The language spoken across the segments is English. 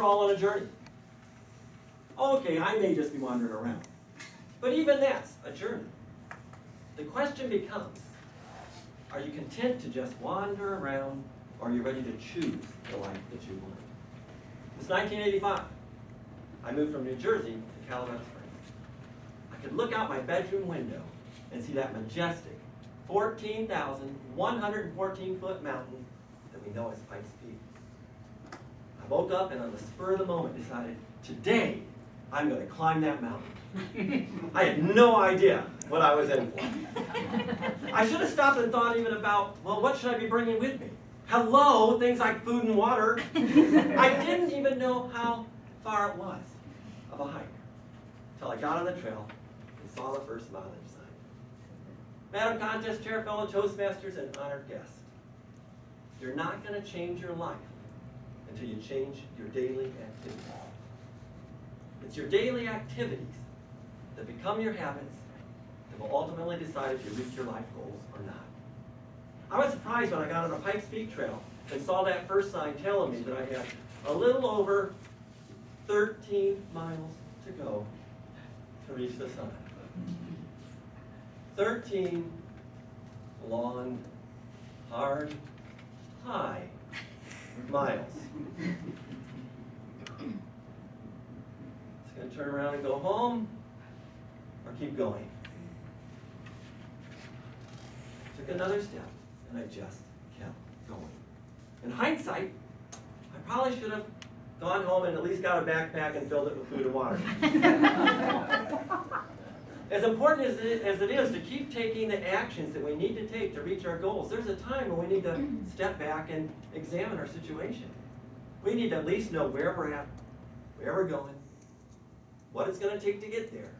we're all on a journey. Okay, I may just be wandering around. But even that's a journey. The question becomes, are you content to just wander around, or are you ready to choose the life that you want? It's 1985. I moved from New Jersey to Colorado Springs. I could look out my bedroom window and see that majestic 14,114-foot mountain that we know as Pikes Peak. I woke up and on the spur of the moment decided, today I'm going to climb that mountain. I had no idea what I was in for. I should have stopped and thought even about, well, what should I be bringing with me? Hello, things like food and water. I didn't even know how far it was of a hike until I got on the trail and saw the first mileage sign. Madam Contest Chair, fellow Toastmasters, and honored guests, you're not going to change your life until you change your daily activities. It's your daily activities that become your habits that will ultimately decide if you reach your life goals or not. I was surprised when I got on the Pikes Peak Trail and saw that first sign telling me that I had a little over 13 miles to go to reach the summit. 13 long, hard, high miles. It's going to turn around and go home or keep going. Took another step and I just kept going. In hindsight, I probably should have gone home and at least got a backpack and filled it with food and water. As important as it is to keep taking the actions that we need to take to reach our goals, there's a time when we need to step back and examine our situation. We need to at least know where we're at, where we're going, what it's going to take to get there,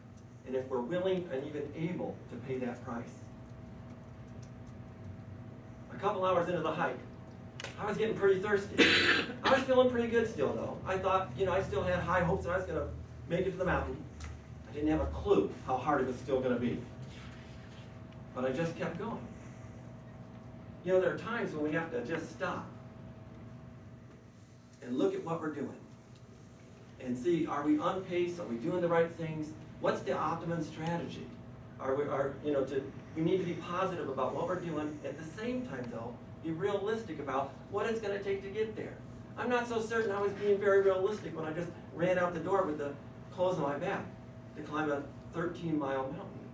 and if we're willing and even able to pay that price. A couple hours into the hike, I was getting pretty thirsty. I was feeling pretty good still, though. I thought, I still had high hopes that I was going to make it to the mountain. I didn't have a clue how hard it was still going to be. But I just kept going. There are times when we have to just stop and look at what we're doing and see, are we on pace? Are we doing the right things? What's the optimum strategy? We need to be positive about what we're doing. At the same time, though, be realistic about what it's going to take to get there. I'm not so certain I was being very realistic when I just ran out the door with the clothes on my back to climb a 13-mile mountain.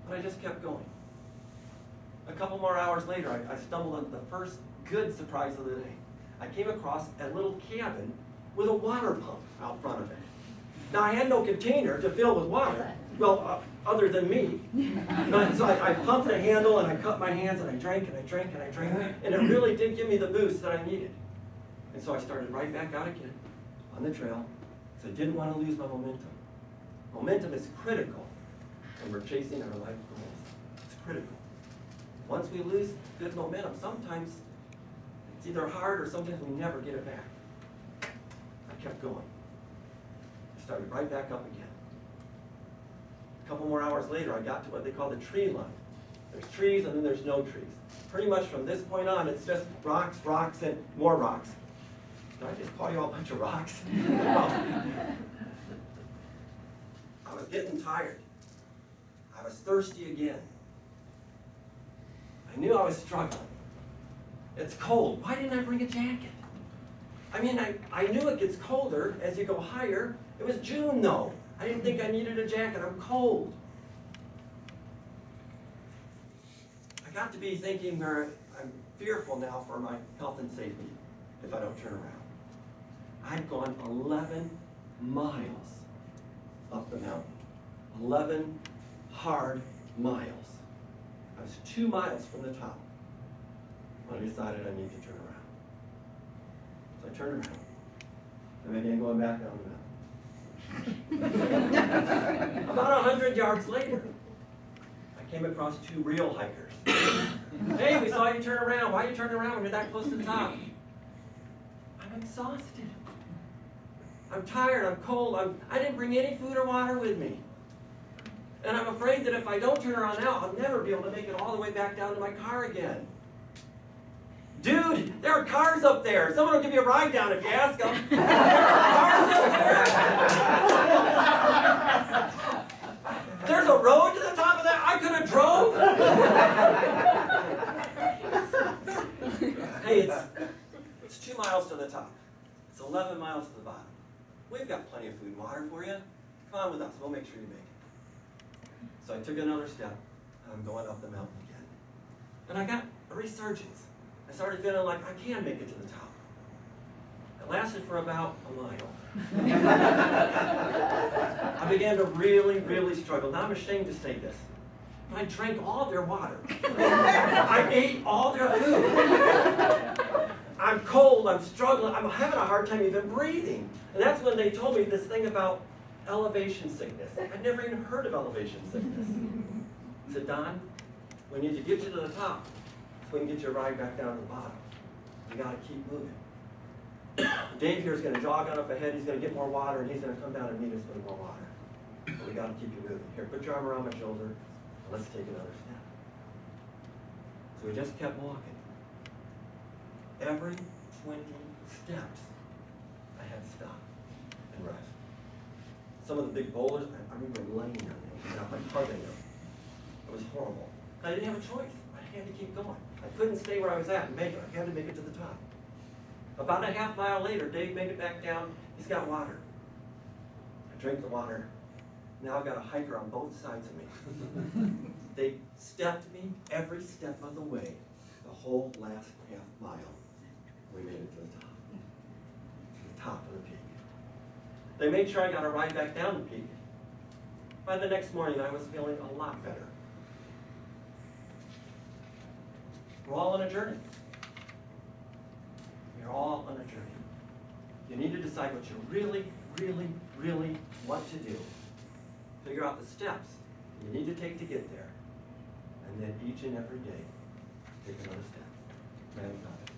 But I just kept going. A couple more hours later, I stumbled on the first good surprise of the day. I came across a little cabin with a water pump out front of it. Now, I had no container to fill with water, other than me. So I pumped the handle and I cut my hands and I drank and I drank and I drank, and it really did give me the boost that I needed. And so I started right back out again on the trail, because I didn't want to lose my momentum. Momentum is critical when we're chasing our life goals. It's critical. Once we lose good momentum, sometimes it's either hard or sometimes we never get it back. I kept going. I started right back up again. A couple more hours later, I got to what they call the tree line. There's trees and then there's no trees. Pretty much from this point on, it's just rocks, rocks, and more rocks. Did I just call you all a bunch of rocks? I was getting tired. I was thirsty again. I knew I was struggling. It's cold. Why didn't I bring a jacket? I knew it gets colder as you go higher. It was June, though. I didn't think I needed a jacket. I'm cold. I got to be thinking where I'm fearful now for my health and safety if I don't turn around. I'd gone 11 miles up the mountain. 11 hard miles. I was 2 miles from the top when I decided I need to turn around. So I turned around. I began going back down the mountain. About 100 yards later, I came across 2 real hikers. Hey, we saw you turn around. Why are you turning around when you're that close to the top? I'm exhausted. I'm tired. I'm cold. I didn't bring any food or water with me. And I'm afraid that if I don't turn around now, I'll never be able to make it all the way back down to my car again. Dude, there are cars up there. Someone will give you a ride down if you ask them. There are cars up there. There's a road to the top of that. I could have drove. Hey, it's 2 miles to the top. It's 11 miles to the bottom. We've got plenty of food and water for you. Come on with us. We'll make sure you make it. So I took another step. I'm going up the mountain again. And I got a resurgence. I started feeling like I can make it to the top. It lasted for about a mile. I began to really, really struggle. Now I'm ashamed to say this, but I drank all their water. I ate all their food. I'm cold, I'm struggling, I'm having a hard time even breathing. And that's when they told me this thing about elevation sickness. I'd never even heard of elevation sickness. I said, Don, we need to get you to the top so we can get you a ride back down to the bottom. We got to keep moving. Dave here is going to jog on up ahead. He's going to get more water, and he's going to come down and meet us with more water. But we got to keep you moving. Here, put your arm around my shoulder, and let's take another step. So we just kept walking. Every 20 steps, I had to stop and rest. Some of the big boulders, I remember laying on them, like hugging them. It was horrible. I didn't have a choice. I had to keep going. I couldn't stay where I was at and make it. I had to make it to the top. About a half mile later, Dave made it back down. He's got water. I drank the water. Now I've got a hiker on both sides of me. They stepped me every step of the way, the whole last half mile. We made it to the top of the peak. They made sure I got a ride back down the peak. By the next morning, I was feeling a lot better. We're all on a journey. We're all on a journey. You need to decide what you really, really, really want to do. Figure out the steps you need to take to get there. And then each and every day, take another step. Man, God.